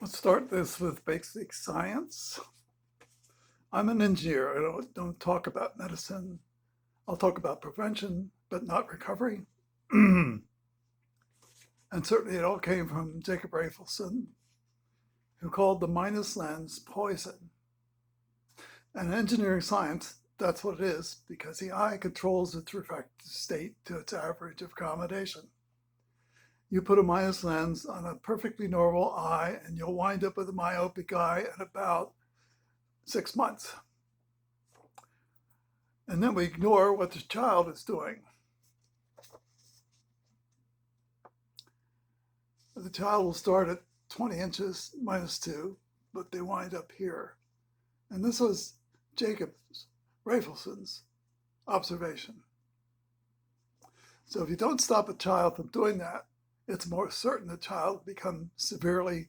Let's start this with basic science. I'm an engineer. I don't talk about medicine. I'll talk about prevention, but not recovery. And certainly it all came from Jacob Rafelson, who called the minus lens poison. And in engineering science, that's what it is, because the eye controls its refractive state to its average of accommodation. You put a minus lens on a perfectly normal eye, and you'll wind up with a myopic eye in about 6 months. And then we ignore what the child is doing. The child will start at 20 inches minus 2, but they wind up here. And this was Jacob Rafelson's observation. So if you don't stop a child from doing that, it's more certain the child will become severely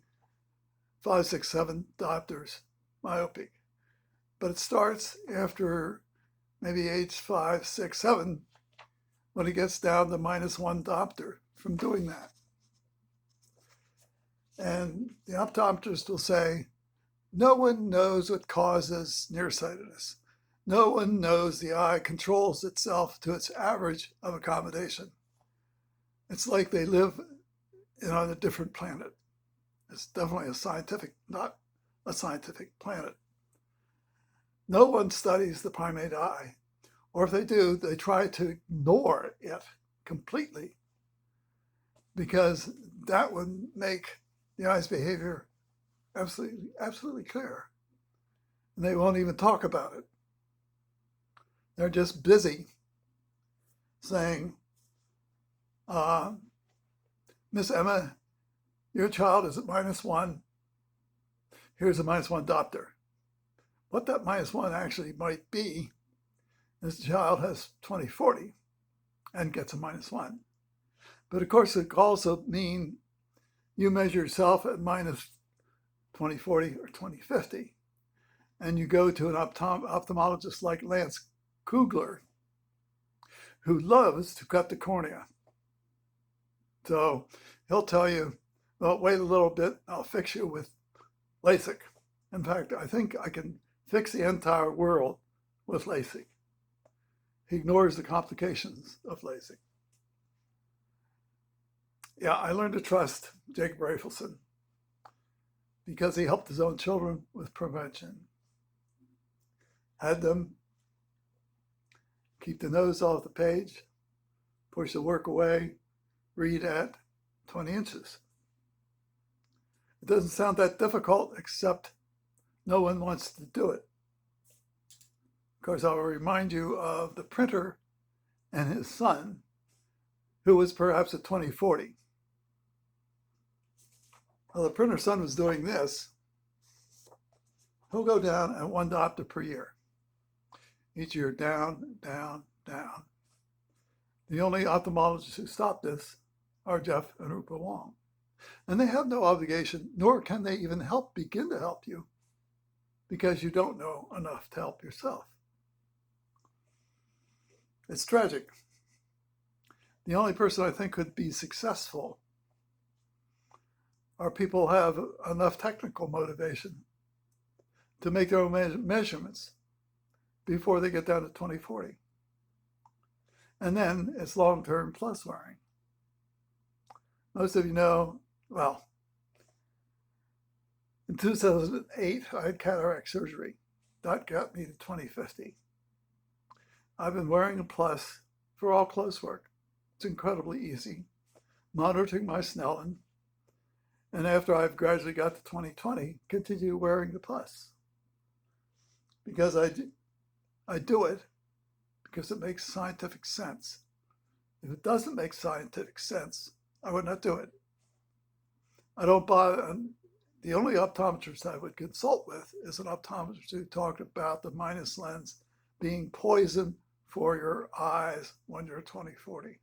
5, 6, 7 diopters myopic. But it starts after maybe age 5, 6, 7, when it gets down to minus 1 diopter from doing that. And the optometrist will say, no one knows what causes nearsightedness. No one knows the eye controls itself to its average of accommodation. It's like they live on a different planet. It's definitely not a scientific planet. No one studies the primate eye, or if they do, they try to ignore it completely, because that would make the eye's behavior absolutely clear. And they won't even talk about it. They're just busy saying, Miss Emma, your child is at minus 1. Here's a minus 1 diopter. What that minus 1 actually might be is the child has 20/40 and gets a minus 1. But of course, it could also mean you measure yourself at minus 20/40 or 20/50, and you go to an ophthalmologist like Lance Kugler, who loves to cut the cornea. So he'll tell you, well, wait a little bit, I'll fix you with LASIK. In fact, I think I can fix the entire world with LASIK. He ignores the complications of LASIK. Yeah, I learned to trust Jacob Rafelson because he helped his own children with prevention. Had them keep the nose off the page, push the work away, read at 20 inches. It doesn't sound that difficult, except no one wants to do it. Of course, I'll remind you of the printer and his son, who was perhaps at 20/40. Well, the printer's son was doing this. He'll go down at 1 diopter per year. Each year, down, down, down. The only ophthalmologists who stop this are Jeff and Rupa Wong. And they have no obligation, nor can they even begin to help you, because you don't know enough to help yourself. It's tragic. The only person I think could be successful are people who have enough technical motivation to make their own measurements before they get down to 20/40. And then it's long-term plus wearing. Most of you know, well, in 2008, I had cataract surgery. That got me to 20/50. I've been wearing a plus for all close work. It's incredibly easy. Monitoring my Snellen. And after I've gradually got to 20/20, continue wearing the plus. Because I do it because it makes scientific sense. If it doesn't make scientific sense, I would not do it. I don't bother. The only optometrist I would consult with is an optometrist who talked about the minus lens being poison for your eyes when you're 20/40.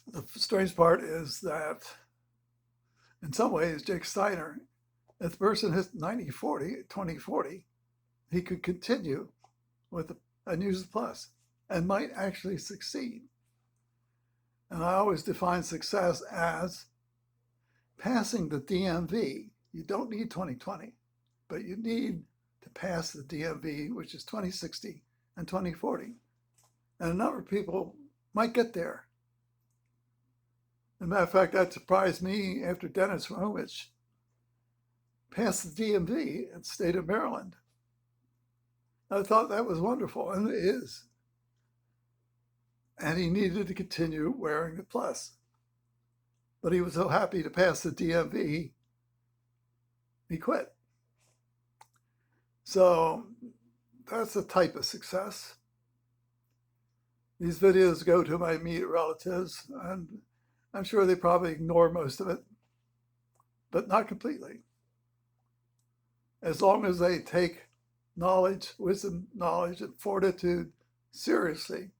The strange part is that in some ways, Jake Steiner, if the person hits 90/40, 20/40, he could continue with and use the plus and might actually succeed. And I always define success as passing the DMV, you don't need 2020, but you need to pass the DMV, which is 2060 and 2040. And a number of people might get there. As a matter of fact, that surprised me after Dennis Romich passed the DMV in the state of Maryland. I thought that was wonderful, and it is. And he needed to continue wearing the plus. But he was so happy to pass the DMV, he quit. So that's a type of success. These videos go to my immediate relatives, and I'm sure they probably ignore most of it, but not completely. As long as they take knowledge, wisdom, knowledge, and fortitude seriously,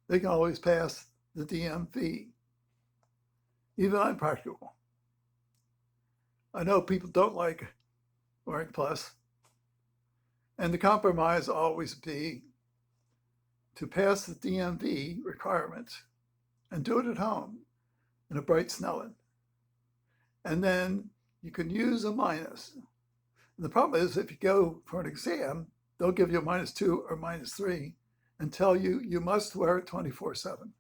they can always pass the DMV. Even I'm practical. I know people don't like wearing plus, and the compromise always be to pass the DMV requirements and do it at home in a bright Snellen. And then you can use a minus. And the problem is if you go for an exam, they'll give you a -2 or -3 and tell you you must wear it 24/7.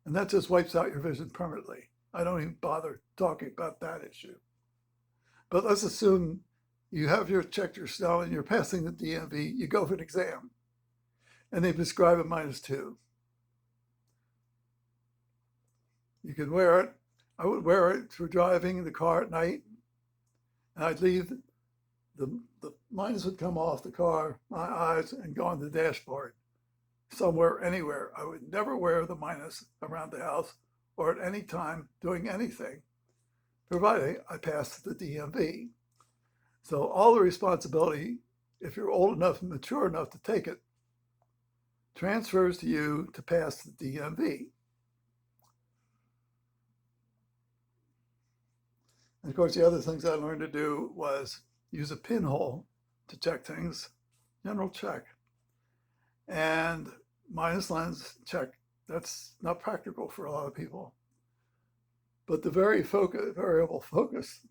And that just wipes out your vision permanently. I don't even bother talking about that issue. But let's assume you have checked your Snellen and you're passing the DMV, you go for an exam, and they prescribe a -2. You can wear it. I would wear it for driving in the car at night, and I'd leave, the minus would come off the car, my eyes, and go on the dashboard, somewhere, anywhere. I would never wear the minus around the house or at any time doing anything, provided I passed the DMV. So all the responsibility, if you're old enough and mature enough to take it, transfers to you to pass the DMV. And of course, the other things I learned to do was use a pinhole to check things, general check, and minus lens check. That's not practical for a lot of people. But the variable focus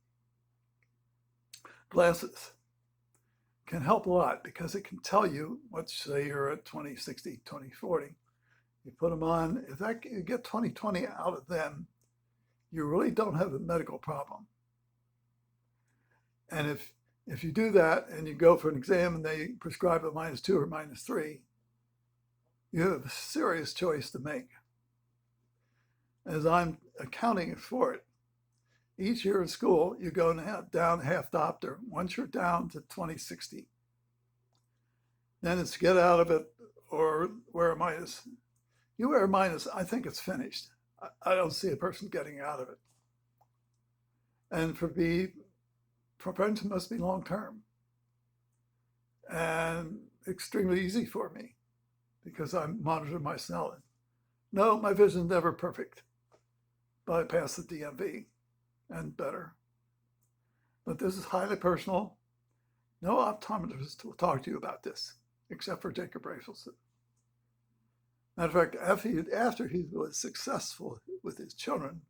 glasses can help a lot because it can tell you, let's say you're at 20/60, 20/40. You put them on, if you get 20/20 out of them, you really don't have a medical problem. And if you do that and you go for an exam and they prescribe a -2 or -3, you have a serious choice to make. As I'm accounting for it, each year in school, you go down half diopter. Once you're down to 20/60, then it's get out of it or wear a minus. You wear a minus, I think it's finished. I don't see a person getting out of it. And prevention must be long-term and extremely easy for me because I monitor my Snellen. No, my vision's never perfect, but I pass the DMV and better. But this is highly personal. No optometrist will talk to you about this, except for Jacob Rafelson. Matter of fact, after he was successful with his children,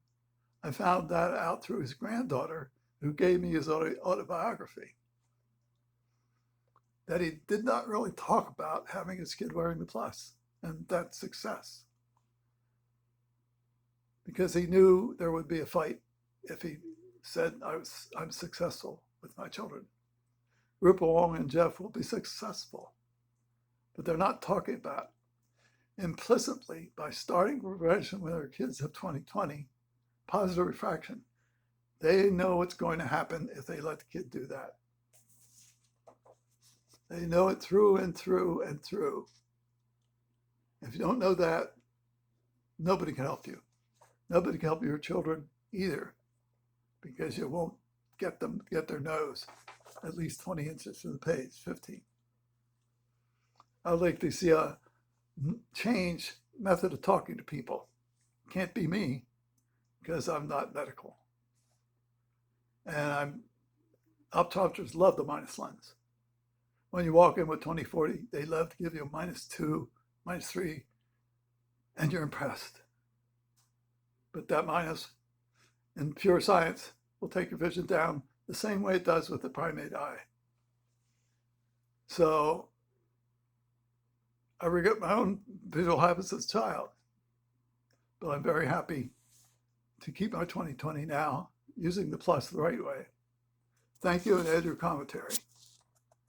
I found that out through his granddaughter, who gave me his autobiography, that he did not really talk about having his kid wearing the plus and that success, because he knew there would be a fight if he said, I'm successful with my children. Rupa Wong and Jeff will be successful, but they're not talking about implicitly by starting prevention when their kids have 20/20, positive refraction. They know what's going to happen if they let the kid do that. They know it through and through and through. If you don't know that, nobody can help you. Nobody can help your children either, because you won't get them to get their nose at least 20 inches from the page, 15. I'd like to see a change method of talking to people. Can't be me, because I'm not medical. And optometrists love the minus lens. When you walk in with 20/40, they love to give you a -2, -3, and you're impressed. But that minus, in pure science will take your vision down the same way it does with the primate eye. So I regret my own visual habits as a child, but I'm very happy to keep my 20/20 now using the plus the right way. Thank you, and add your commentary.